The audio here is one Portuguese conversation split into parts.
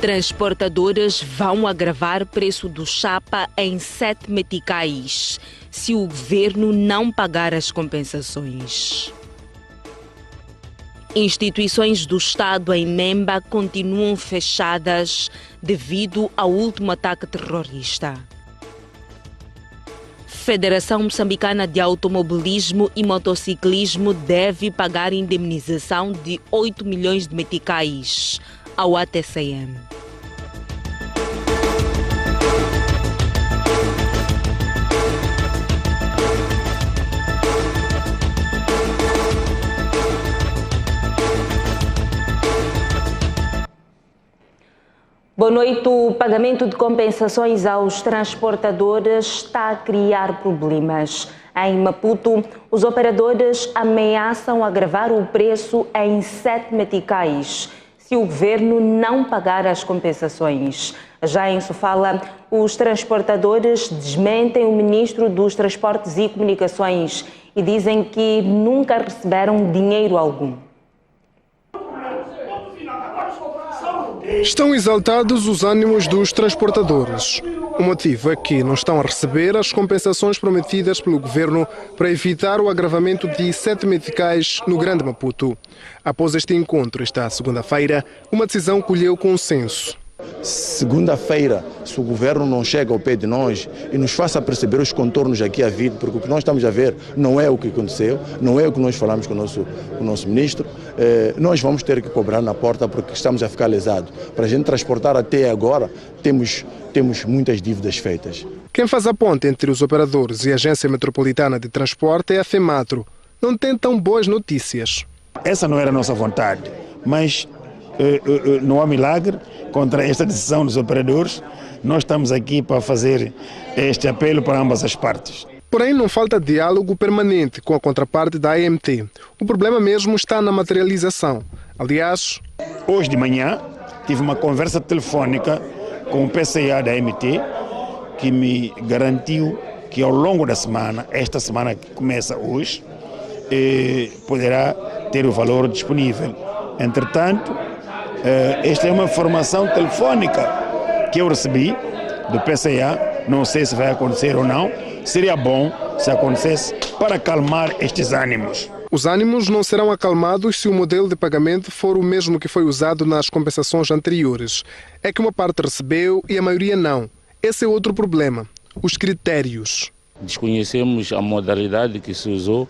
Transportadoras vão agravar preço do chapa em 7 meticais se o governo não pagar as compensações. Instituições do Estado em Memba continuam fechadas devido ao último ataque terrorista. Federação Moçambicana de Automobilismo e Motociclismo deve pagar indemnização de 8 milhões de meticais ao ATCM. Boa noite. O pagamento de compensações aos transportadores está a criar problemas. Em Maputo, os operadores ameaçam agravar o preço em 7 meticais se o governo não pagar as compensações. Já em Sofala, os transportadores desmentem o ministro dos Transportes e Comunicações e dizem que nunca receberam dinheiro algum. Estão exaltados os ânimos dos transportadores. O motivo é que não estão a receber as compensações prometidas pelo governo para evitar o agravamento de 7 meticais no Grande Maputo. Após este encontro, esta segunda-feira, uma decisão colheu consenso. Segunda-feira, se o governo não chega ao pé de nós e nos faça perceber os contornos aqui à vida, porque o que nós estamos a ver não é o que aconteceu, não é o que nós falamos com o nosso ministro, nós vamos ter que cobrar na porta porque estamos a ficar lesados. Para a gente transportar até agora, temos muitas dívidas feitas. Quem faz a ponte entre os operadores e a Agência Metropolitana de Transporte é a FEMATRO. Não tem tão boas notícias. Essa não era a nossa vontade, mas não há milagre contra esta decisão dos operadores. Nós estamos aqui para fazer este apelo para ambas as partes. Porém, não falta diálogo permanente com a contraparte da AMT. O problema mesmo está na materialização. Aliás, hoje de manhã tive uma conversa telefônica com o PCA da AMT que me garantiu que ao longo da semana, esta semana que começa hoje, poderá ter o valor disponível. Entretanto, esta é uma informação telefônica que eu recebi do PCA, não sei se vai acontecer ou não, seria bom se acontecesse para acalmar estes ânimos. Os ânimos não serão acalmados se o modelo de pagamento for o mesmo que foi usado nas compensações anteriores. É que uma parte recebeu e a maioria não. Esse é outro problema, os critérios. Desconhecemos a modalidade que se usou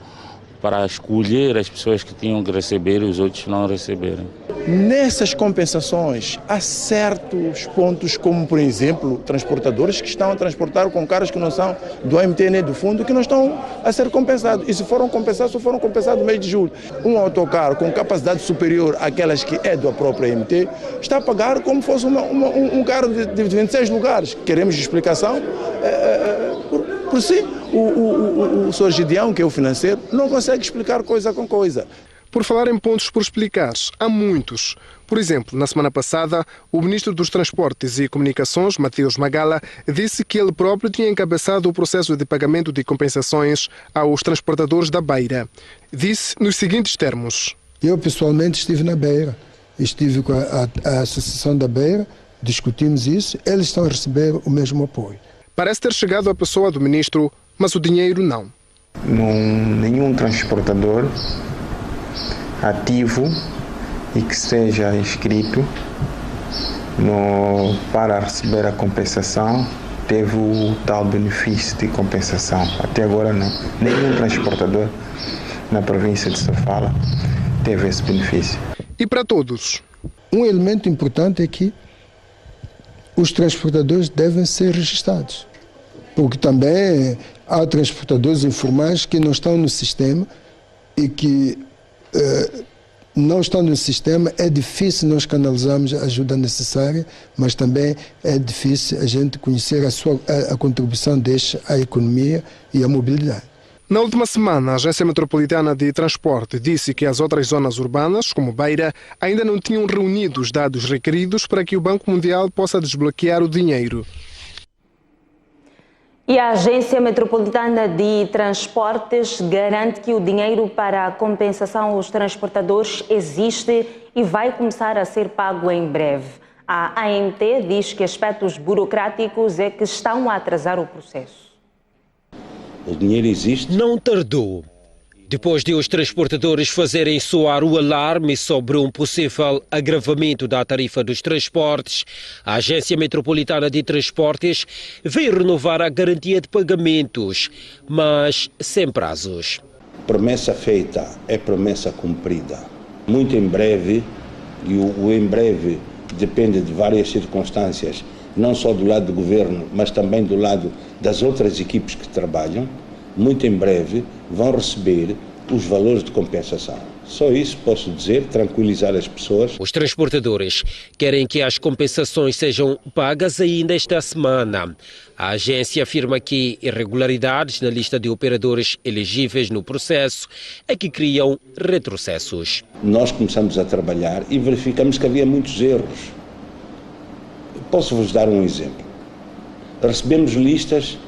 para escolher as pessoas que tinham que receber e os outros não receberem. Nessas compensações, há certos pontos, como por exemplo, transportadores que estão a transportar com carros que não são do AMT nem do fundo, que não estão a ser compensados. E se foram compensados, só foram compensados no mês de julho. Um autocarro com capacidade superior àquelas que é da própria AMT, está a pagar como fosse um carro de 26 lugares. Queremos explicação por si. O Sr. Gideão, que é o financeiro, não consegue explicar coisa com coisa. Por falar em pontos por explicar, há muitos. Por exemplo, na semana passada, o ministro dos Transportes e Comunicações, Mateus Magala, disse que ele próprio tinha encabeçado o processo de pagamento de compensações aos transportadores da Beira. Disse nos seguintes termos. Eu pessoalmente estive na Beira, estive com a Associação da Beira, discutimos isso, eles estão a receber o mesmo apoio. Parece ter chegado a pessoa do ministro, mas o dinheiro não. Nenhum transportador ativo e que seja inscrito para receber a compensação teve o tal benefício de compensação. Até agora não. Nenhum transportador na província de Sofala teve esse benefício. E para todos? Um elemento importante é que os transportadores devem ser registrados, porque também há transportadores informais que não estão no sistema e que não estando no sistema, é difícil nós canalizarmos a ajuda necessária, mas também é difícil a gente conhecer a contribuição destes à economia e à mobilidade. Na última semana, a Agência Metropolitana de Transporte disse que as outras zonas urbanas, como Beira, ainda não tinham reunido os dados requeridos para que o Banco Mundial possa desbloquear o dinheiro. E a Agência Metropolitana de Transportes garante que o dinheiro para a compensação aos transportadores existe e vai começar a ser pago em breve. A AMT diz que aspectos burocráticos é que estão a atrasar o processo. O dinheiro existe? Não tardou. Depois de os transportadores fazerem soar o alarme sobre um possível agravamento da tarifa dos transportes, a Agência Metropolitana de Transportes veio renovar a garantia de pagamentos, mas sem prazos. Promessa feita é promessa cumprida. Muito em breve, e o em breve depende de várias circunstâncias, não só do lado do governo, mas também do lado das outras equipes que trabalham, muito em breve vão receber os valores de compensação. Só isso posso dizer, tranquilizar as pessoas. Os transportadores querem que as compensações sejam pagas ainda esta semana. A agência afirma que irregularidades na lista de operadores elegíveis no processo é que criam retrocessos. Nós começamos a trabalhar e verificamos que havia muitos erros. Posso-vos dar um exemplo. Recebemos listas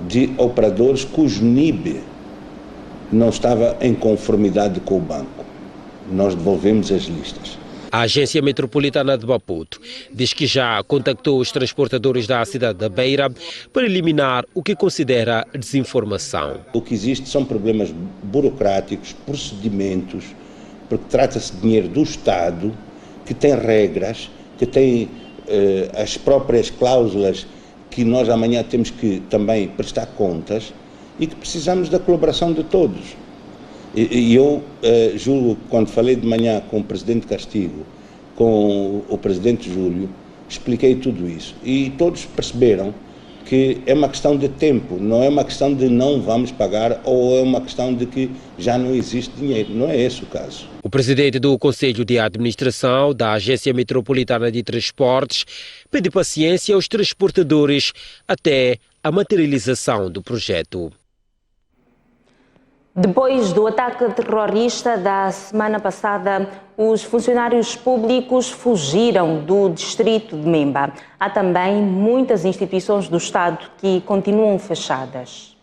de operadores cujo NIB não estava em conformidade com o banco. Nós devolvemos as listas. A Agência Metropolitana de Maputo diz que já contactou os transportadores da cidade da Beira para eliminar o que considera desinformação. O que existe são problemas burocráticos, procedimentos, porque trata-se de dinheiro do Estado, que tem regras, que tem as próprias cláusulas que nós amanhã temos que também prestar contas e que precisamos da colaboração de todos. E eu julgo que quando falei de manhã com o Presidente Castigo, com o Presidente Júlio, expliquei tudo isso. E todos perceberam que é uma questão de tempo, não é uma questão de não vamos pagar ou é uma questão de que já não existe dinheiro. Não é esse o caso. O presidente do Conselho de Administração da Agência Metropolitana de Transportes pede paciência aos transportadores até a materialização do projeto. Depois do ataque terrorista da semana passada, os funcionários públicos fugiram do distrito de Memba. Há também muitas instituições do Estado que continuam fechadas.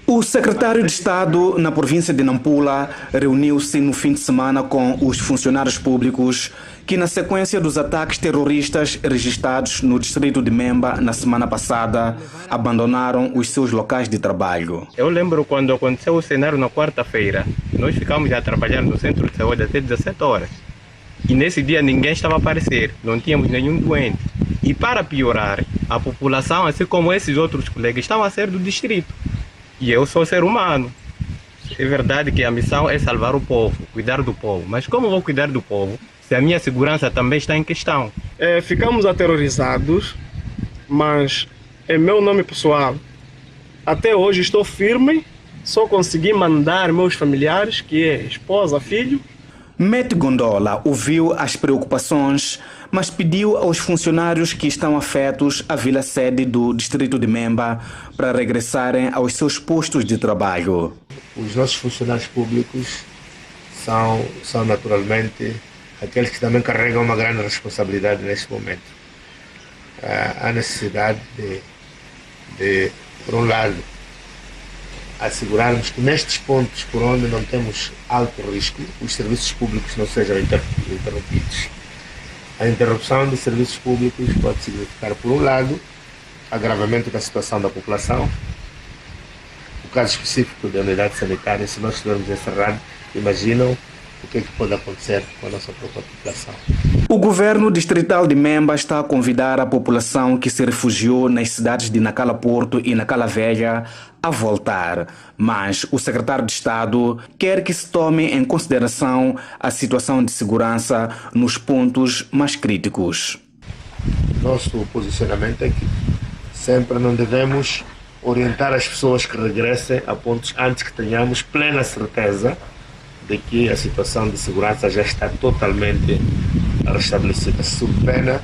O secretário de Estado na província de Nampula reuniu-se no fim de semana com os funcionários públicos que, na sequência dos ataques terroristas registrados no distrito de Memba na semana passada, abandonaram os seus locais de trabalho. Eu lembro quando aconteceu o cenário na quarta-feira. Nós ficamos a trabalhar no centro de saúde até 17 horas. E nesse dia ninguém estava a aparecer, não tínhamos nenhum doente. E para piorar, a população, assim como esses outros colegas, estavam a sair do distrito. E eu sou ser humano. É verdade que a missão é salvar o povo, cuidar do povo. Mas como vou cuidar do povo se a minha segurança também está em questão? Ficamos aterrorizados, mas em meu nome pessoal, até hoje estou firme, só consegui mandar meus familiares, que é esposa, filho. Mete Gondola ouviu as preocupações, mas pediu aos funcionários que estão afetos à vila-sede do distrito de Memba para regressarem aos seus postos de trabalho. Os nossos funcionários públicos são naturalmente aqueles que também carregam uma grande responsabilidade neste momento. Há necessidade de, por um lado, assegurarmos que nestes pontos por onde não temos alto risco, os serviços públicos não sejam interrompidos. A interrupção de serviços públicos pode significar, por um lado, agravamento da situação da população. O caso específico da unidade sanitária, se nós estivermos encerrados, imaginam o que pode acontecer com a nossa própria população. O governo distrital de Memba está a convidar a população que se refugiou nas cidades de Nacala Porto e Nacala Velha a voltar, mas o secretário de Estado quer que se tome em consideração a situação de segurança nos pontos mais críticos. Nosso posicionamento é que sempre não devemos orientar as pessoas que regressem a pontos antes que tenhamos plena certeza de que a situação de segurança já está totalmente restabelecida, sob pena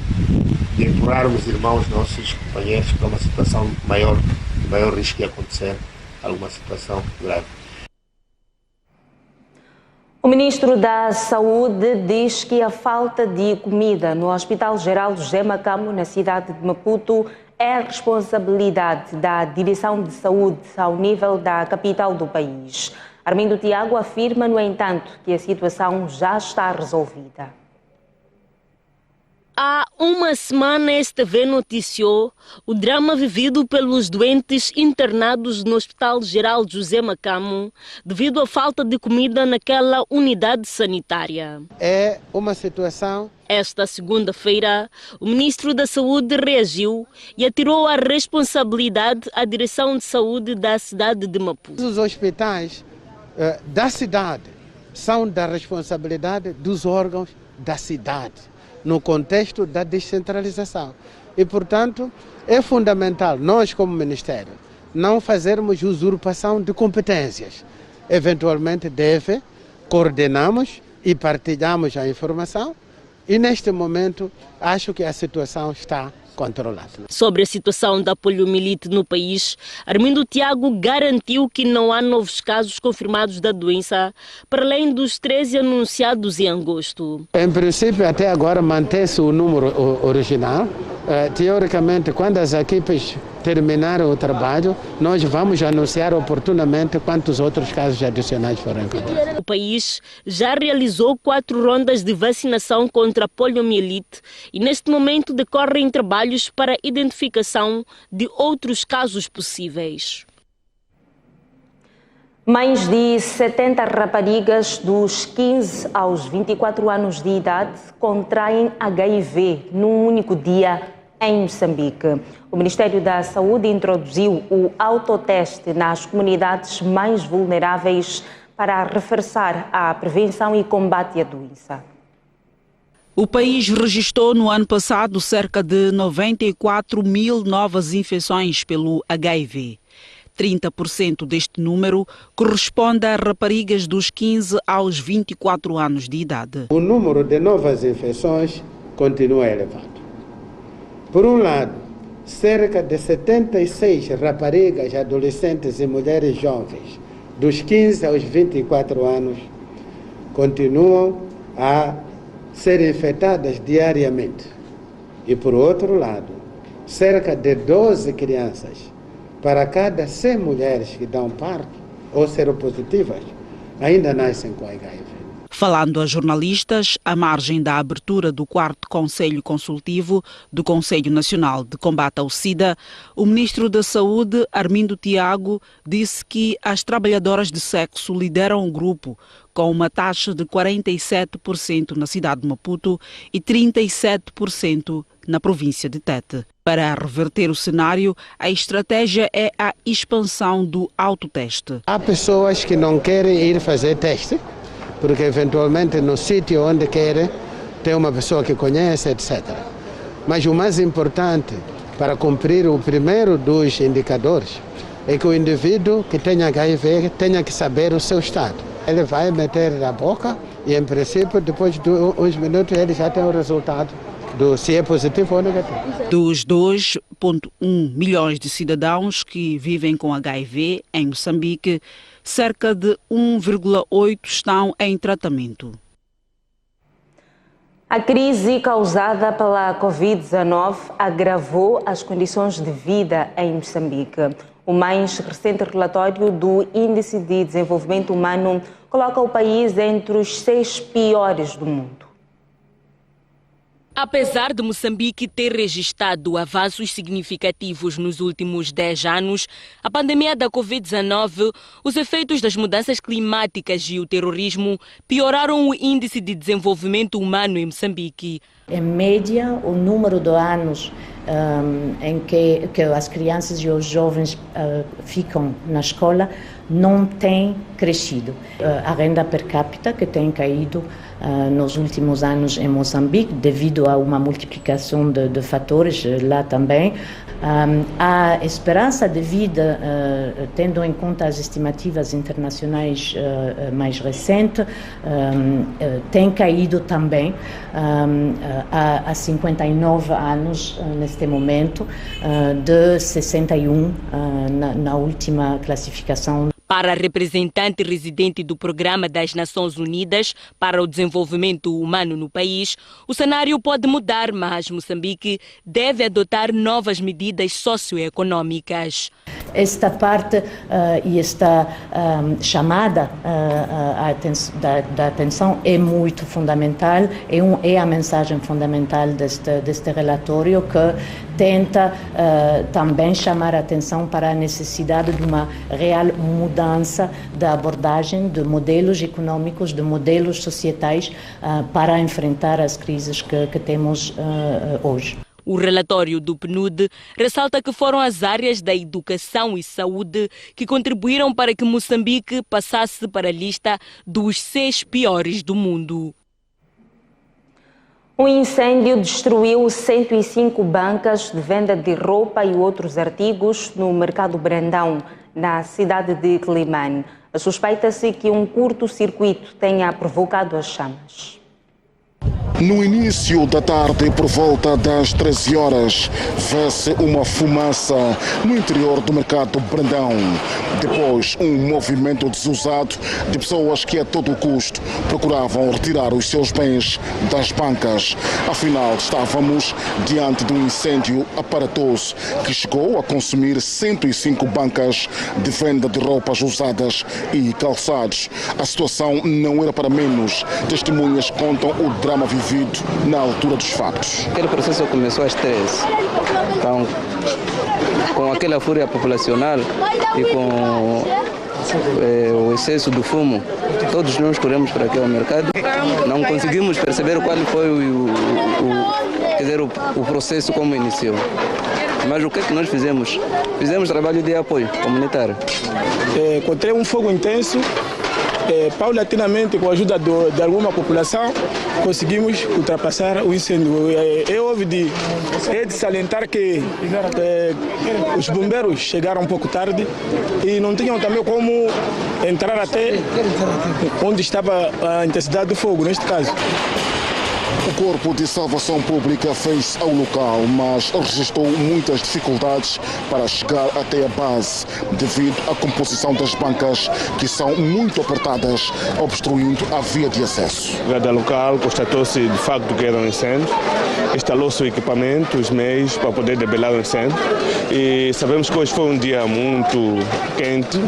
de empurrarmos irmãos nossos, companheiros, para uma situação maior risco de acontecer alguma situação grave. O ministro da Saúde diz que a falta de comida no Hospital Geral José Macamo, na cidade de Maputo, é responsabilidade da Direção de Saúde ao nível da capital do país. Armindo Tiago afirma, no entanto, que a situação já está resolvida. Há uma semana, a STV noticiou o drama vivido pelos doentes internados no Hospital Geral José Macamo devido à falta de comida naquela unidade sanitária. É uma situação... Esta segunda-feira, o Ministro da Saúde reagiu e atirou a responsabilidade à Direção de Saúde da cidade de Maputo. Os hospitais da cidade são da responsabilidade dos órgãos da cidade, no contexto da descentralização. E, portanto, é fundamental nós, como Ministério, não fazermos usurpação de competências. Eventualmente, coordenamos e partilhamos a informação e, neste momento, acho que a situação está controlada. Sobre a situação da poliomielite no país, Armindo Tiago garantiu que não há novos casos confirmados da doença, para além dos 13 anunciados em agosto. Em princípio, até agora mantém-se o número original. Teoricamente, quando as equipes terminarem o trabalho, nós vamos anunciar oportunamente quantos outros casos adicionais foram encontrados. O país já realizou 4 rondas de vacinação contra a poliomielite e neste momento decorrem trabalhos para a identificação de outros casos possíveis. Mais de 70 raparigas dos 15 aos 24 anos de idade contraem HIV num único dia em Moçambique. O Ministério da Saúde introduziu o autoteste nas comunidades mais vulneráveis para reforçar a prevenção e combate à doença. O país registrou no ano passado cerca de 94 mil novas infecções pelo HIV. 30% deste número corresponde a raparigas dos 15 aos 24 anos de idade. O número de novas infecções continua elevado. Por um lado, cerca de 76 raparigas, adolescentes e mulheres jovens dos 15 aos 24 anos continuam a ser infectadas diariamente. E por outro lado, cerca de 12 crianças para cada 100 mulheres que dão parto ou seropositivas ainda nascem com HIV. Falando a jornalistas, à margem da abertura do 4º Conselho Consultivo do Conselho Nacional de Combate ao SIDA, o Ministro da Saúde, Armindo Tiago, disse que as trabalhadoras de sexo lideram o grupo, com uma taxa de 47% na cidade de Maputo e 37% na província de Tete. Para reverter o cenário, a estratégia é a expansão do autoteste. Há pessoas que não querem ir fazer teste, porque eventualmente no sítio onde querem tem uma pessoa que conhece, etc. Mas o mais importante para cumprir o primeiro dos indicadores é que o indivíduo que tem HIV tenha que saber o seu estado. Ele vai meter na boca e, em princípio, depois de uns minutos ele já tem o resultado do se é positivo ou negativo. Dos 2,1 milhões de cidadãos que vivem com HIV em Moçambique, cerca de 1,8 estão em tratamento. A crise causada pela Covid-19 agravou as condições de vida em Moçambique. O mais recente relatório do Índice de Desenvolvimento Humano coloca o país entre os 6 piores do mundo. Apesar de Moçambique ter registrado avanços significativos nos últimos 10 anos, a pandemia da Covid-19, os efeitos das mudanças climáticas e o terrorismo pioraram o índice de desenvolvimento humano em Moçambique. Em média, o número de anos em que as crianças e os jovens ficam na escola não tem crescido. A renda per capita que tem caído nos últimos anos em Moçambique, devido a uma multiplicação de fatores lá também. A esperança de vida, tendo em conta as estimativas internacionais mais recentes, tem caído também a 59 anos neste momento, de 61 na última classificação. Para a representante residente do Programa das Nações Unidas para o Desenvolvimento Humano no país, o cenário pode mudar, mas Moçambique deve adotar novas medidas socioeconômicas. esta parte e esta chamada da atenção é muito fundamental, é a mensagem fundamental deste relatório, que tenta também chamar a atenção para a necessidade de uma real mudança da abordagem de modelos econômicos, de modelos societais para enfrentar as crises que temos hoje. O relatório do PNUD ressalta que foram as áreas da educação e saúde que contribuíram para que Moçambique passasse para a lista dos 6 piores do mundo. Um incêndio destruiu 105 bancas de venda de roupa e outros artigos no mercado Brandão, na cidade de Quelimane. Suspeita-se que um curto-circuito tenha provocado as chamas. No início da tarde, por volta das 13 horas, vê-se uma fumaça no interior do mercado Brandão. Depois, um movimento desusado de pessoas que a todo custo procuravam retirar os seus bens das bancas. Afinal, estávamos diante de um incêndio aparatoso que chegou a consumir 105 bancas de venda de roupas usadas e calçados. A situação não era para menos. Testemunhas contam o drama vivido na altura dos fatos. Aquele processo começou às 13. Então, com aquela fúria populacional e com o excesso do fumo, todos nós corremos para aquele mercado. Não conseguimos perceber qual foi o processo como iniciou. Mas o que é que nós fizemos? Fizemos trabalho de apoio comunitário. Encontrei um fogo intenso. Paulatinamente, com a ajuda de alguma população, conseguimos ultrapassar o incêndio. É de salientar que os bombeiros chegaram um pouco tarde e não tinham também como entrar até onde estava a intensidade do fogo, neste caso. O Corpo de Salvação Pública fez ao local, mas registrou muitas dificuldades para chegar até a base, devido à composição das bancas, que são muito apertadas, obstruindo a via de acesso. Cada local constatou-se de facto que era um incêndio, instalou-se o equipamento, os meios para poder debelar o incêndio, e sabemos que hoje foi um dia muito quente,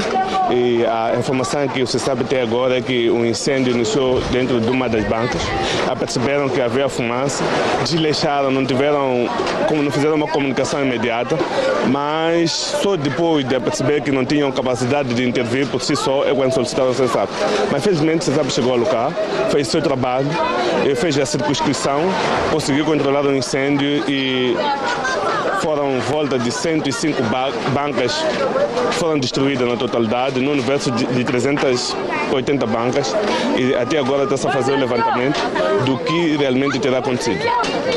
e a informação que se sabe até agora é que o incêndio iniciou dentro de uma das bancas. Perceberam que havia fumaça, desleixaram, não fizeram uma comunicação imediata, mas só depois de perceber que não tinham capacidade de intervir por si só é quando solicitaram o CESAP. Mas felizmente o CESAP chegou ao local, fez seu trabalho, fez a circunscrição, conseguiu controlar o incêndio e foram volta de 105 bancas que foram destruídas na totalidade, no universo de 380 bancas, e até agora está-se a fazer o levantamento do que realmente terá acontecido.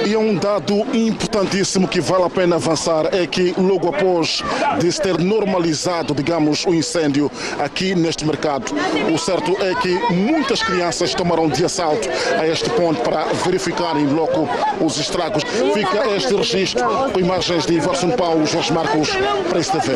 E um dado importantíssimo que vale a pena avançar é que logo após de se ter normalizado, digamos, o incêndio aqui neste mercado, o certo é que muitas crianças tomaram de assalto a este ponto para verificar em loco os estragos. Fica este registro com imagens de Iverson Paulo, Jorge Marcos, para a STV.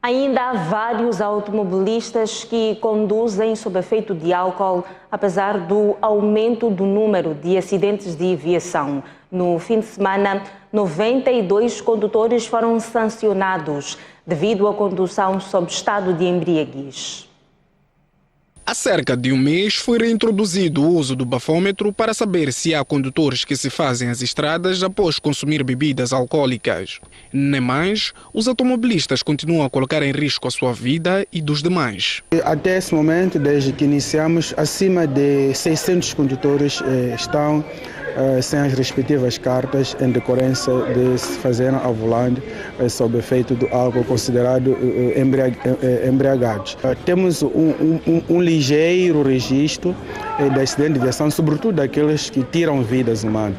Ainda há vários automobilistas que conduzem sob efeito de álcool, apesar do aumento do número de acidentes de aviação. No fim de semana, 92 condutores foram sancionados devido à condução sob estado de embriaguez. Há cerca de um mês foi reintroduzido o uso do bafômetro para saber se há condutores que se fazem as estradas após consumir bebidas alcoólicas. Nem mais, os automobilistas continuam a colocar em risco a sua vida e dos demais. Até esse momento, desde que iniciamos, acima de 600 condutores estão sem as respectivas cartas em decorrência de se fazerem ao volante sob efeito do álcool considerado embriagados. Temos um ligeiro registro de acidente de aviação, sobretudo daqueles que tiram vidas humanas.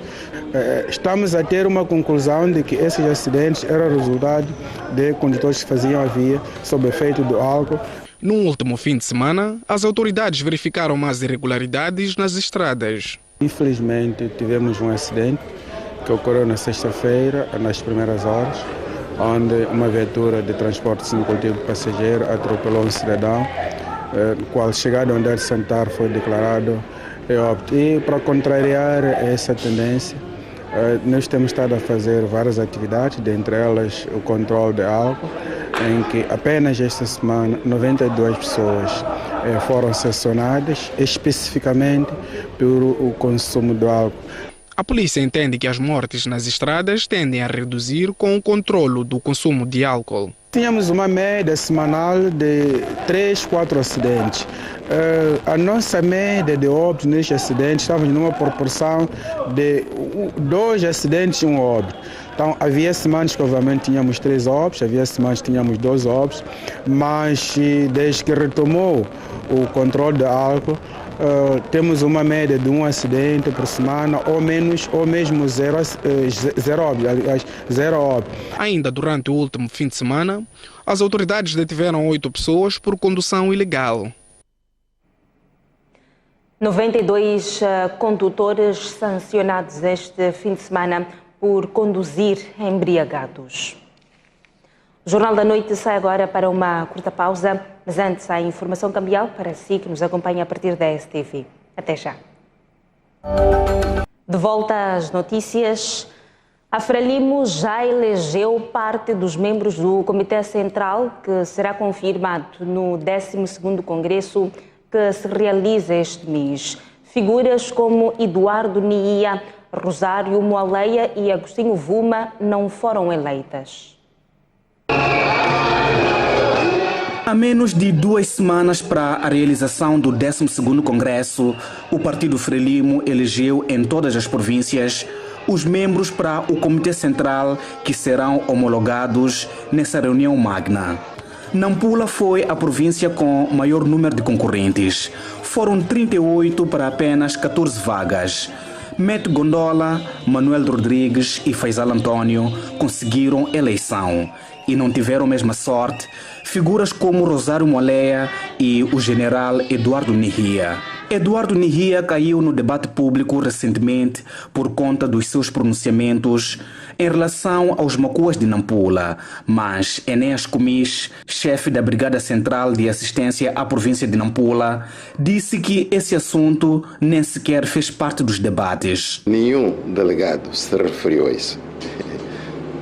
Estamos a ter uma conclusão de que esses acidentes eram resultado de condutores que faziam a via sob efeito do álcool. No último fim de semana, as autoridades verificaram mais irregularidades nas estradas. Infelizmente, tivemos um acidente que ocorreu na sexta-feira, nas primeiras horas, onde uma viatura de transporte semicoletivo de passageiro atropelou um cidadão, o qual, chegado a onde sentar, foi declarado óbito. E para contrariar essa tendência, Nós temos estado a fazer várias atividades, dentre elas o controle de álcool, em que apenas esta semana 92 pessoas foram sancionadas especificamente pelo consumo do álcool. A polícia entende que as mortes nas estradas tendem a reduzir com o controle do consumo de álcool. Tínhamos uma média semanal de 3, 4 acidentes. A nossa média de óbitos nestes acidentes estava numa proporção de 2 acidentes e 1 óbito. Então, havia semanas que obviamente tínhamos 3 óbitos, havia semanas que tínhamos 2 óbitos, mas desde que retomou o controle do álcool, temos uma média de 1 acidente por semana, ou menos, ou mesmo zero óbito. Ainda durante o último fim de semana, as autoridades detiveram 8 pessoas por condução ilegal. 92 condutores sancionados este fim de semana por conduzir embriagados. O Jornal da Noite sai agora para uma curta pausa, mas antes a informação cambial para si que nos acompanha a partir da STV. Até já. De volta às notícias, a Frelimo já elegeu parte dos membros do Comitê Central, que será confirmado no 12º Congresso que se realiza este mês. Figuras como Eduardo Nia, Rosário Moaleia e Agostinho Vuma não foram eleitas. A menos de 2 semanas para a realização do 12º Congresso, o Partido Frelimo elegeu em todas as províncias os membros para o Comitê Central que serão homologados nessa reunião magna. Nampula foi a província com maior número de concorrentes. Foram 38 para apenas 14 vagas. Met Gondola, Manuel Rodrigues e Faisal Antônio conseguiram eleição e não tiveram a mesma sorte figuras como Rosário Moaleia e o general Eduardo Nihia. Eduardo Nihia caiu no debate público recentemente por conta dos seus pronunciamentos em relação aos macuas de Nampula, mas Enéas Comis, chefe da Brigada Central de Assistência à província de Nampula, disse que esse assunto nem sequer fez parte dos debates. Nenhum delegado se referiu a isso.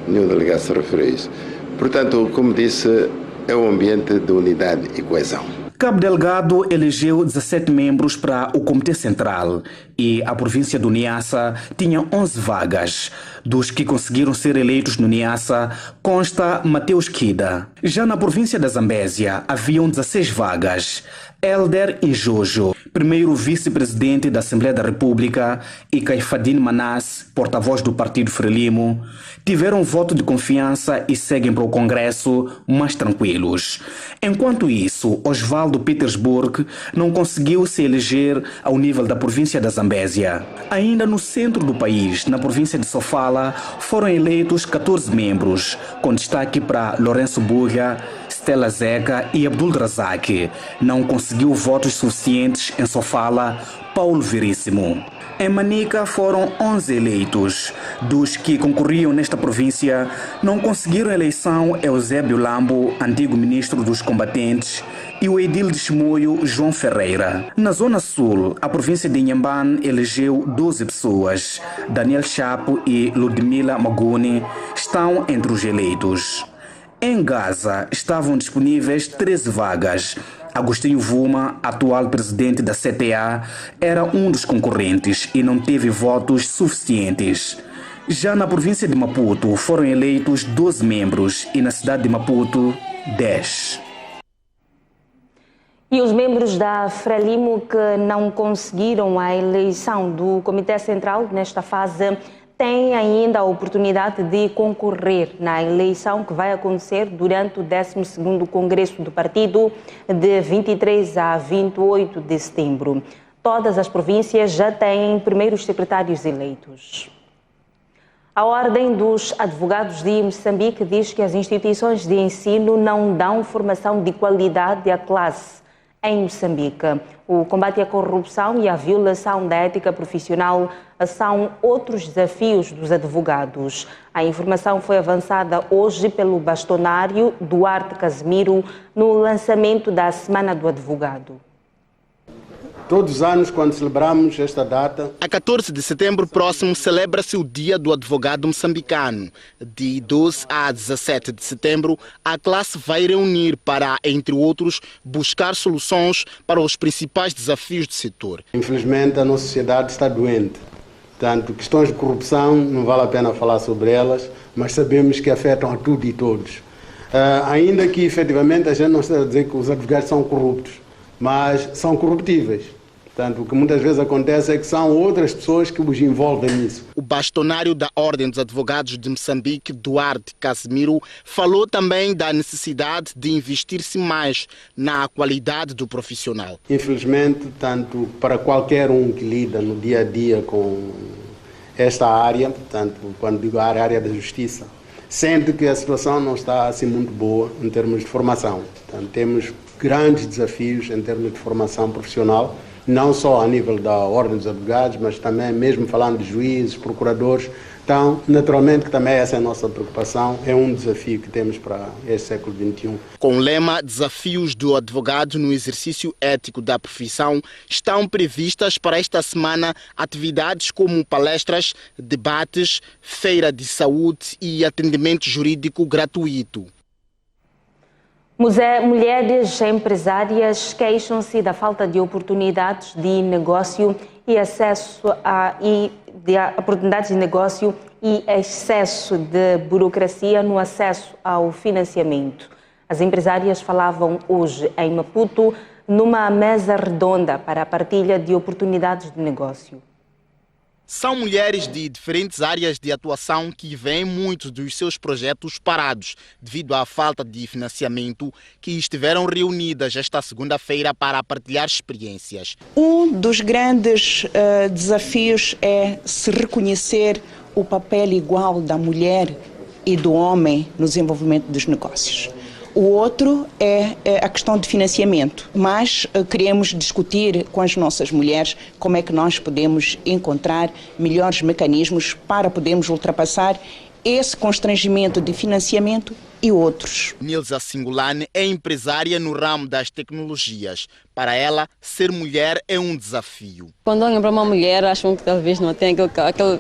Nenhum delegado se referiu a isso. Portanto, como disse, é um ambiente de unidade e coesão. Cabo Delgado elegeu 17 membros para o Comitê Central e a província do Niassa tinha 11 vagas. Dos que conseguiram ser eleitos no Niassa, consta Mateus Kida. Já na província da Zambésia, haviam 16 vagas. Elder Injojo, primeiro vice-presidente da Assembleia da República, e Caifadine Manas, porta-voz do Partido Frelimo, tiveram voto de confiança e seguem para o Congresso mais tranquilos. Enquanto isso, Osvaldo Petersburg não conseguiu se eleger ao nível da província da Zambésia. Ainda no centro do país, na província de Sofala, foram eleitos 14 membros, com destaque para Lourenço Burra, Stella Zeca e Abdul Razak. Não conseguiu votos suficientes em Sofala, Paulo Veríssimo. Em Manica foram 11 eleitos. Dos que concorriam nesta província, não conseguiram eleição Eusébio Lambo, antigo ministro dos combatentes, e o edil de Chimoio, João Ferreira. Na Zona Sul, a província de Inhambane elegeu 12 pessoas. Daniel Chapo e Ludmila Maguni estão entre os eleitos. Em Gaza, estavam disponíveis 13 vagas. Agostinho Vuma, atual presidente da CTA, era um dos concorrentes e não teve votos suficientes. Já na província de Maputo, foram eleitos 12 membros e na cidade de Maputo, 10. E os membros da Frelimo que não conseguiram a eleição do Comitê Central nesta fase têm ainda a oportunidade de concorrer na eleição que vai acontecer durante o 12º Congresso do Partido de 23 a 28 de setembro. Todas as províncias já têm primeiros secretários eleitos. A Ordem dos Advogados de Moçambique diz que as instituições de ensino não dão formação de qualidade à classe em Moçambique. O combate à corrupção e a violação da ética profissional são outros desafios dos advogados. A informação foi avançada hoje pelo bastonário Duarte Casimiro no lançamento da Semana do Advogado. Todos os anos, quando celebramos esta data... A 14 de setembro próximo celebra-se o Dia do Advogado Moçambicano. De 12 a 17 de setembro, a classe vai reunir para, entre outros, buscar soluções para os principais desafios do setor. Infelizmente, a nossa sociedade está doente. Portanto, questões de corrupção, não vale a pena falar sobre elas, mas sabemos que afetam a tudo e todos. Ainda que, efetivamente, a gente não está a dizer que os advogados são corruptos, mas são corruptíveis. Portanto, o que muitas vezes acontece é que são outras pessoas que os envolvem nisso. O bastonário da Ordem dos Advogados de Moçambique, Duarte Casimiro, falou também da necessidade de investir-se mais na qualidade do profissional. Infelizmente, tanto para qualquer um que lida no dia a dia com esta área, portanto, quando digo área da justiça, sente que a situação não está assim muito boa em termos de formação. Portanto, temos grandes desafios em termos de formação profissional, não só a nível da Ordem dos Advogados, mas também mesmo falando de juízes, procuradores. Então, naturalmente que também essa é a nossa preocupação, é um desafio que temos para este século XXI. Com o lema Desafios do Advogado no Exercício Ético da Profissão, estão previstas para esta semana atividades como palestras, debates, feira de saúde e atendimento jurídico gratuito. Mulheres empresárias queixam-se da falta de oportunidades de negócio e oportunidades de negócio e excesso de burocracia no acesso ao financiamento. As empresárias falavam hoje em Maputo numa mesa redonda para a partilha de oportunidades de negócio. São mulheres de diferentes áreas de atuação que veem muitos dos seus projetos parados devido à falta de financiamento, que estiveram reunidas esta segunda-feira para partilhar experiências. Um dos grandes desafios é se reconhecer o papel igual da mulher e do homem no desenvolvimento dos negócios. O outro é a questão de financiamento, mas queremos discutir com as nossas mulheres como é que nós podemos encontrar melhores mecanismos para podermos ultrapassar esse constrangimento de financiamento e outros. Nilza Singulane é empresária no ramo das tecnologias. Para ela, ser mulher é um desafio. Quando olham para uma mulher, acham que talvez não tenha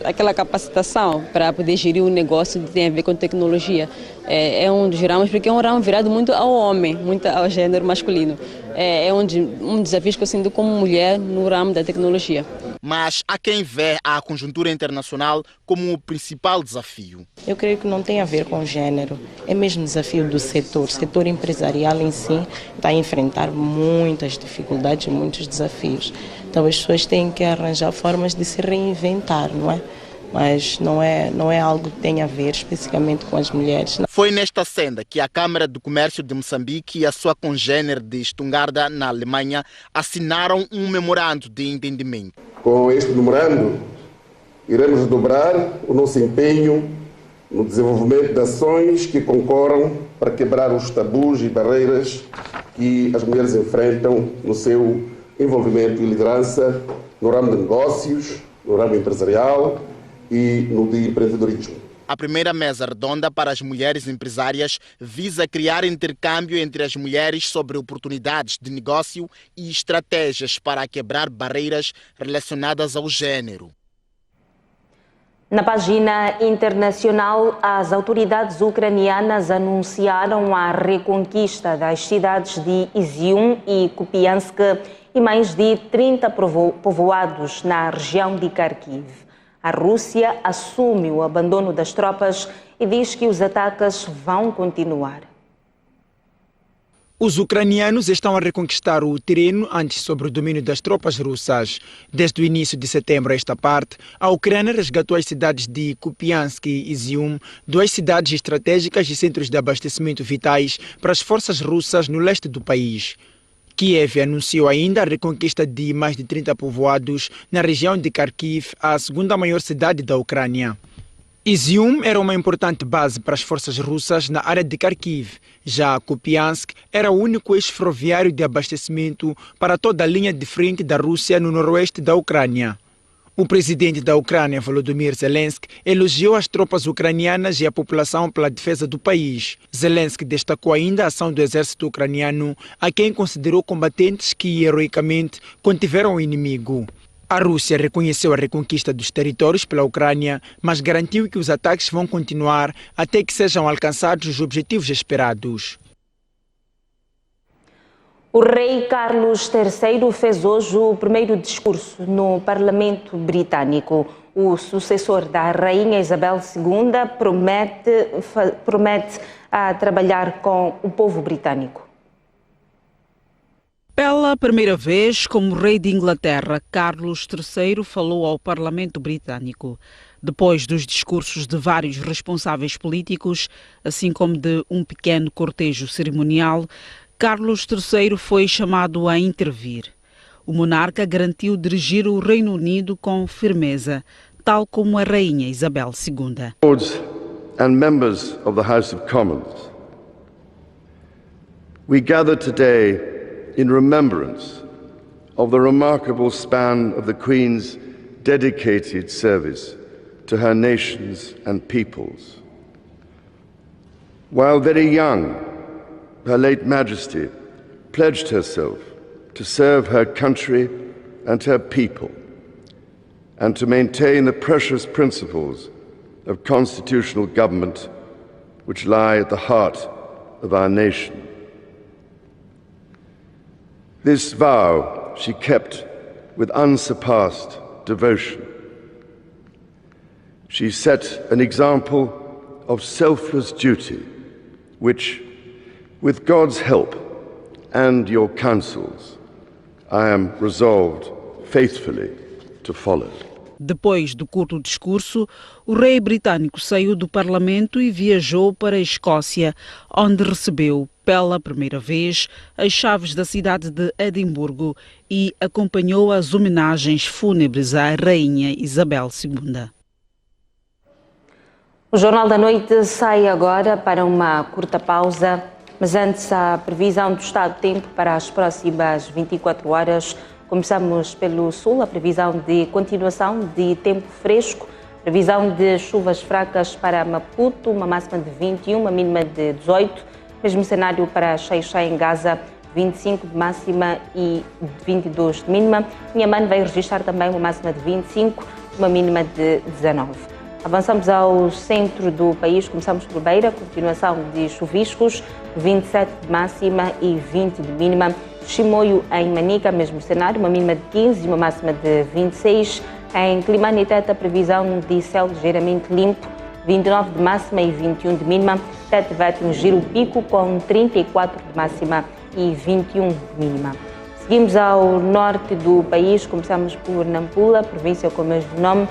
aquela capacitação para poder gerir um negócio que tem a ver com tecnologia. É um dos ramos, porque é um ramo virado muito ao homem, muito ao gênero masculino. É um desafio que eu sinto como mulher no ramo da tecnologia. Mas há quem vê a conjuntura internacional como o principal desafio. Eu creio que não tem a ver com gênero. É mesmo desafio do setor. O setor empresarial em si está a enfrentar muitas dificuldades, muitos desafios. Então as pessoas têm que arranjar formas de se reinventar, não é? Mas não é algo que tenha a ver especificamente com as mulheres. Foi nesta senda que a Câmara de Comércio de Moçambique e a sua congênere de Stuttgart, na Alemanha, assinaram um memorando de entendimento. Com este memorando, iremos dobrar o nosso empenho no desenvolvimento de ações que concorram para quebrar os tabus e barreiras que as mulheres enfrentam no seu envolvimento e liderança no ramo de negócios, no ramo empresarial e no de empreendedorismo. A primeira mesa redonda para as mulheres empresárias visa criar intercâmbio entre as mulheres sobre oportunidades de negócio e estratégias para quebrar barreiras relacionadas ao gênero. Na página internacional, as autoridades ucranianas anunciaram a reconquista das cidades de Izium e Kupiansk e mais de 30 povoados na região de Kharkiv. A Rússia assume o abandono das tropas e diz que os ataques vão continuar. Os ucranianos estão a reconquistar o terreno antes sob o domínio das tropas russas. Desde o início de setembro a esta parte, a Ucrânia resgatou as cidades de Kupiansk e Izium, duas cidades estratégicas e centros de abastecimento vitais para as forças russas no leste do país. Kiev anunciou ainda a reconquista de mais de 30 povoados na região de Kharkiv, a segunda maior cidade da Ucrânia. Izium era uma importante base para as forças russas na área de Kharkiv. Já Kupiansk era o único eixo ferroviário de abastecimento para toda a linha de frente da Rússia no noroeste da Ucrânia. O presidente da Ucrânia, Volodymyr Zelensky, elogiou as tropas ucranianas e a população pela defesa do país. Zelensky destacou ainda a ação do exército ucraniano, a quem considerou combatentes que heroicamente contiveram o inimigo. A Rússia reconheceu a reconquista dos territórios pela Ucrânia, mas garantiu que os ataques vão continuar até que sejam alcançados os objetivos esperados. O rei Carlos III fez hoje o primeiro discurso no Parlamento Britânico. O sucessor da rainha Isabel II promete trabalhar com o povo britânico. Pela primeira vez, como rei de Inglaterra, Carlos III falou ao Parlamento Britânico. Depois dos discursos de vários responsáveis políticos, assim como de um pequeno cortejo cerimonial, Carlos III foi chamado a intervir. O monarca garantiu dirigir o Reino Unido com firmeza, tal como a rainha Isabel II. Lords and members of the House of Commons, we gather today in remembrance of the remarkable span of the Queen's dedicated service to her nations and peoples. While very young, Her late Majesty pledged herself to serve her country and her people and to maintain the precious principles of constitutional government which lie at the heart of our nation. This vow she kept with unsurpassed devotion. She set an example of selfless duty which, with God's help and your counsels, I am resolved faithfully to follow. Depois do curto discurso, o rei britânico saiu do Parlamento e viajou para a Escócia, onde recebeu, pela primeira vez, as chaves da cidade de Edimburgo e acompanhou as homenagens fúnebres à rainha Isabel II. O Jornal da Noite sai agora para uma curta pausa. Mas antes, a previsão do estado do tempo para as próximas 24 horas. Começamos pelo sul, a previsão de continuação de tempo fresco, previsão de chuvas fracas para Maputo, uma máxima de 21, uma mínima de 18. Mesmo cenário para Xai-Xai em Gaza, 25 de máxima e 22 de mínima. Inhambane vai registrar também uma máxima de 25, uma mínima de 19. Avançamos ao centro do país, começamos por Beira, continuação de chuviscos, 27 de máxima e 20 de mínima. Chimoio em Manica, mesmo cenário, uma mínima de 15 e uma máxima de 26. Em Climane e Teta, previsão de céu ligeiramente limpo, 29 de máxima e 21 de mínima. Teta vai atingir o pico com 34 de máxima e 21 de mínima. Seguimos ao norte do país, começamos por Nampula, província com o mesmo nome.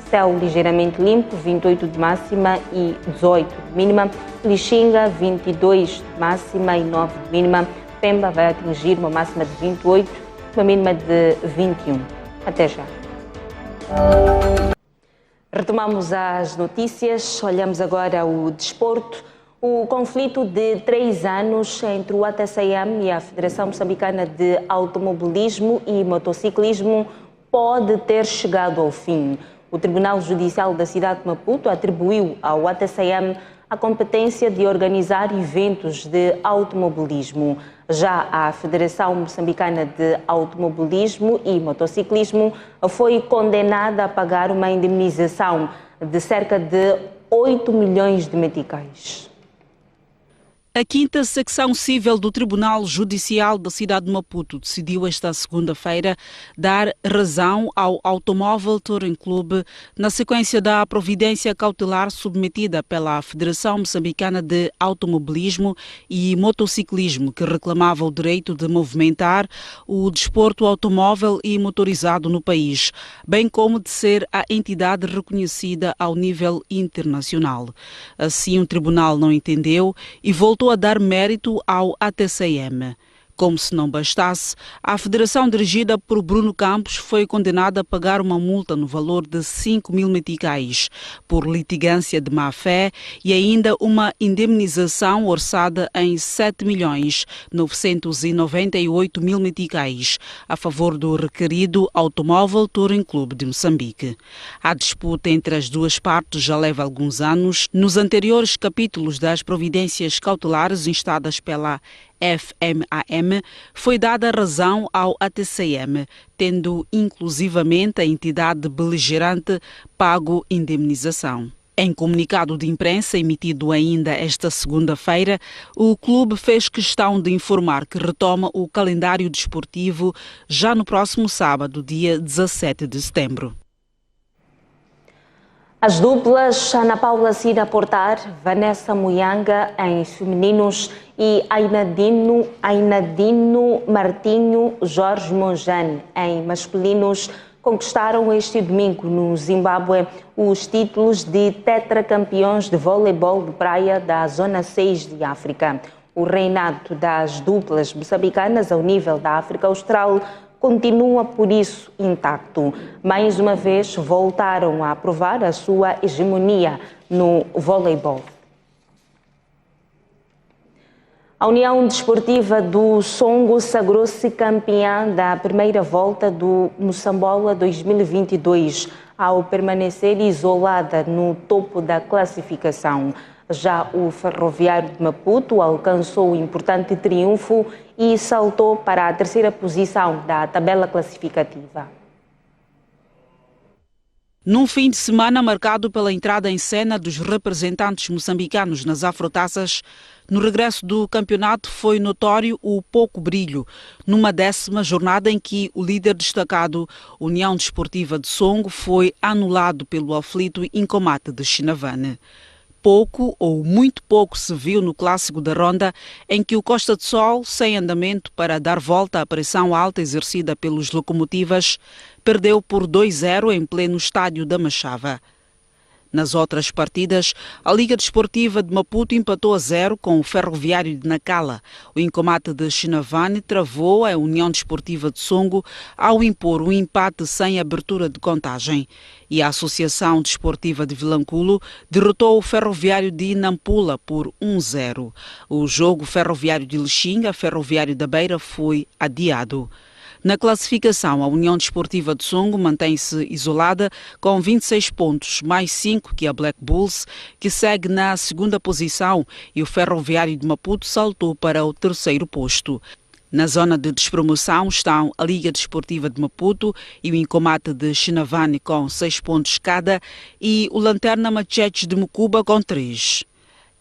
Céu ligeiramente limpo, 28 de máxima e 18 de mínima. Lixinga, 22 de máxima e 9 de mínima. Pemba vai atingir uma máxima de 28, uma mínima de 21. Até já. Retomamos as notícias, olhamos agora o desporto. O conflito de 3 anos entre o ATCM e a Federação Moçambicana de Automobilismo e Motociclismo pode ter chegado ao fim. O Tribunal Judicial da cidade de Maputo atribuiu ao ATCM a competência de organizar eventos de automobilismo. Já a Federação Moçambicana de Automobilismo e Motociclismo foi condenada a pagar uma indemnização de cerca de 8 milhões de meticais. A 5ª Secção Cível do Tribunal Judicial da cidade de Maputo decidiu esta segunda-feira dar razão ao Automóvel Touring Club na sequência da providência cautelar submetida pela Federação Moçambicana de Automobilismo e Motociclismo, que reclamava o direito de movimentar o desporto automóvel e motorizado no país, bem como de ser a entidade reconhecida ao nível internacional. Assim, o tribunal não entendeu e voltou a dar mérito ao ATCM. Como se não bastasse, a federação dirigida por Bruno Campos foi condenada a pagar uma multa no valor de 5.000 meticais por litigância de má-fé e ainda uma indemnização orçada em 7.998.000 meticais a favor do requerido Automóvel Touring Clube de Moçambique. A disputa entre as duas partes já leva alguns anos. Nos anteriores capítulos das providências cautelares instadas pela FMAM, foi dada razão ao ATCM, tendo inclusivamente a entidade beligerante pago indemnização. Em comunicado de imprensa emitido ainda esta segunda-feira, o clube fez questão de informar que retoma o calendário desportivo já no próximo sábado, dia 17 de setembro. As duplas Ana Paula Cida Portar, Vanessa Muyanga em femininos e Ainadino Martinho Jorge Monjane em masculinos conquistaram este domingo no Zimbábue os títulos de tetracampeões de voleibol de praia da Zona 6 de África. O reinado das duplas moçambicanas ao nível da África Austral continua, por isso, intacto. Mais uma vez, voltaram a provar a sua hegemonia no voleibol. A União Desportiva do Songo sagrou-se campeã da primeira volta do Moçambola 2022, ao permanecer isolada no topo da classificação. Já o Ferroviário de Maputo alcançou um importante triunfo e saltou para a terceira posição da tabela classificativa. Num fim de semana marcado pela entrada em cena dos representantes moçambicanos nas Afrotaças, no regresso do campeonato foi notório o pouco brilho, numa 10ª jornada em que o líder destacado, União Desportiva de Songo, foi anulado pelo aflito Incomate de Chinavane. Pouco ou muito pouco se viu no clássico da Ronda, em que o Costa de Sol, sem andamento para dar volta à pressão alta exercida pelos locomotivas, perdeu por 2-0 em pleno estádio da Machava. Nas outras partidas, a Liga Desportiva de Maputo empatou a 0 com o Ferroviário de Nacala. O Incomate de Chinavane travou a União Desportiva de Songo ao impor um empate sem abertura de contagem. E a Associação Desportiva de Vilanculo derrotou o Ferroviário de Nampula por 1-0. O jogo Ferroviário de Lixinga, Ferroviário da Beira, foi adiado. Na classificação, a União Desportiva de Songo mantém-se isolada com 26 pontos, mais 5 que a Black Bulls, que segue na segunda posição, e o Ferroviário de Maputo saltou para o terceiro posto. Na zona de despromoção estão a Liga Desportiva de Maputo e o Incomate de Chinavane com 6 pontos cada e o Lanterna Machetes de Mucuba com 3.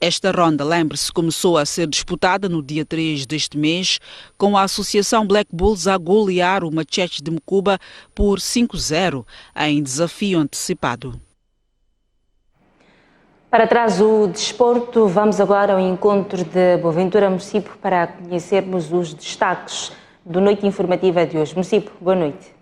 Esta ronda, lembre-se, começou a ser disputada no dia 3 deste mês, com a Associação Black Bulls a golear o Machetes de Mucuba por 5-0 em desafio antecipado. Para trás o desporto, vamos agora ao encontro de Boaventura Mucipo para conhecermos os destaques do Noite Informativa de hoje. Mucipo, boa noite.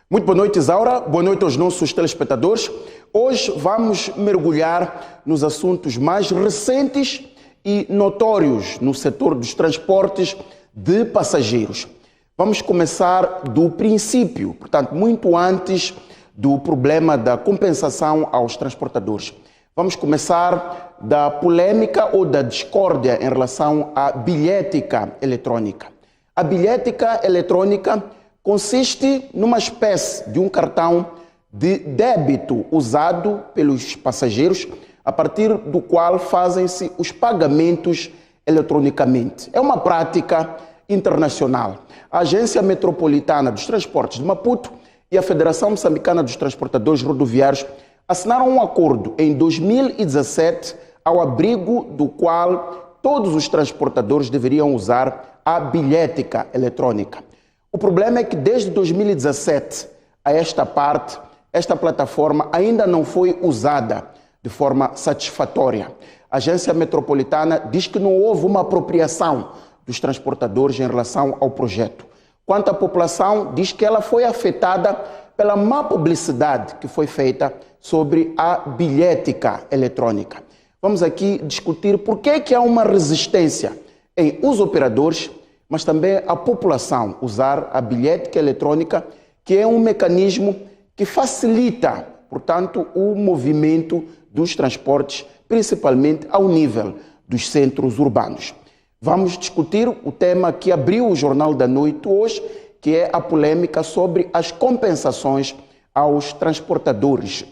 Muito boa noite, Isaura. Boa noite aos nossos telespectadores. Hoje vamos mergulhar nos assuntos mais recentes e notórios no setor dos transportes de passageiros. Vamos começar do princípio, portanto, muito antes do problema da compensação aos transportadores. Vamos começar da polêmica ou da discórdia em relação à bilhética eletrônica. A bilhética eletrônica consiste numa espécie de um cartão de débito usado pelos passageiros, a partir do qual fazem-se os pagamentos eletronicamente. É uma prática internacional. A Agência Metropolitana dos Transportes de Maputo e a Federação Moçambicana dos Transportadores Rodoviários assinaram um acordo em 2017, ao abrigo do qual todos os transportadores deveriam usar a bilhética eletrônica. O problema é que desde 2017 a esta parte, esta plataforma ainda não foi usada de forma satisfatória. A Agência Metropolitana diz que não houve uma apropriação dos transportadores em relação ao projeto. Quanto à população, diz que ela foi afetada pela má publicidade que foi feita sobre a bilhética eletrônica. Vamos aqui discutir por que há uma resistência em os operadores, mas também a população usar a bilhética eletrónica, que é um mecanismo que facilita, portanto, o movimento dos transportes, principalmente ao nível dos centros urbanos. Vamos discutir o tema que abriu o Jornal da Noite hoje, que é a polêmica sobre as compensações aos transportadores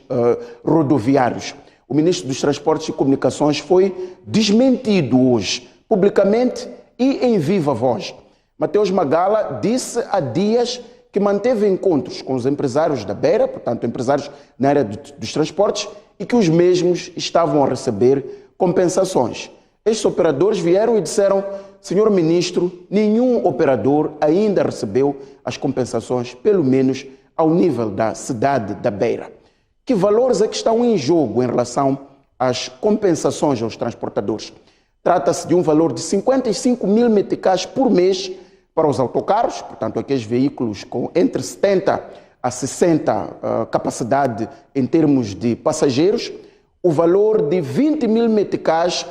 rodoviários. O ministro dos Transportes e Comunicações foi desmentido hoje, publicamente e em viva voz. Mateus Magala disse há dias que manteve encontros com os empresários da Beira, portanto, empresários na área dos transportes, e que os mesmos estavam a receber compensações. Estes operadores vieram e disseram: senhor ministro, nenhum operador ainda recebeu as compensações, pelo menos ao nível da cidade da Beira. Que valores é que estão em jogo em relação às compensações aos transportadores? Trata-se de um valor de 55 mil meticais por mês para os autocarros, portanto, aqueles veículos com entre 70 a 60 capacidade em termos de passageiros, o valor de 20 mil meticais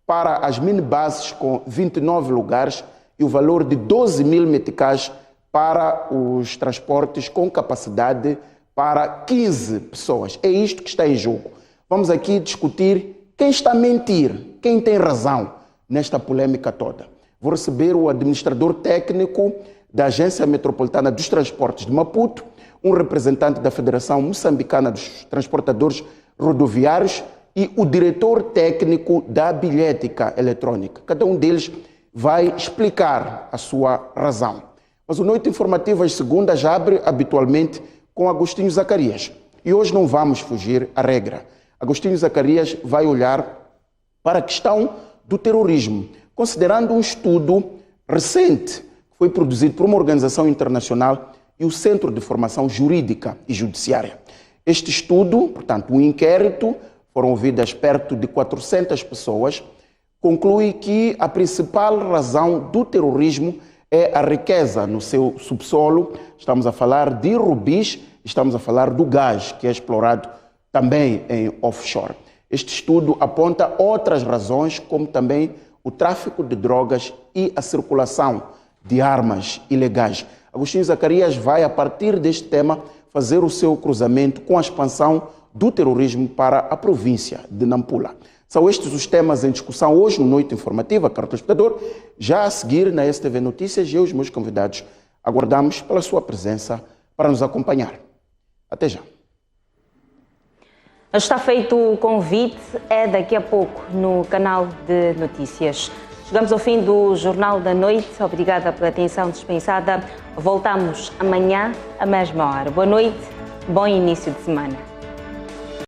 para as minibuses com 29 lugares e o valor de 12 mil meticais para os transportes com capacidade para 15 pessoas. É isto que está em jogo. Vamos aqui discutir quem está a mentir, quem tem razão nesta polêmica toda. Vou receber o administrador técnico da Agência Metropolitana dos Transportes de Maputo, um representante da Federação Moçambicana dos Transportadores Rodoviários e o diretor técnico da bilhética eletrónica. Cada um deles vai explicar a sua razão. Mas o Noite Informativa às segundas abre habitualmente com Agostinho Zacarias. E hoje não vamos fugir à regra. Agostinho Zacarias vai olhar para a questão do terrorismo, considerando um estudo recente que foi produzido por uma organização internacional e o Centro de Formação Jurídica e Judiciária. Este estudo, portanto, um inquérito, foram ouvidas perto de 400 pessoas, conclui que a principal razão do terrorismo é a riqueza no seu subsolo. Estamos a falar de rubis, estamos a falar do gás, que é explorado também em offshore. Este estudo aponta outras razões, como também o tráfico de drogas e a circulação de armas ilegais. Agostinho Zacarias vai, a partir deste tema, fazer o seu cruzamento com a expansão do terrorismo para a província de Nampula. São estes os temas em discussão hoje no Noite Informativa, caro telespectador. Já a seguir na STV Notícias, eu e os meus convidados aguardamos pela sua presença para nos acompanhar. Até já. Está feito o convite, é daqui a pouco no canal de notícias. Chegamos ao fim do Jornal da Noite. Obrigada pela atenção dispensada. Voltamos amanhã, à mesma hora. Boa noite, bom início de semana.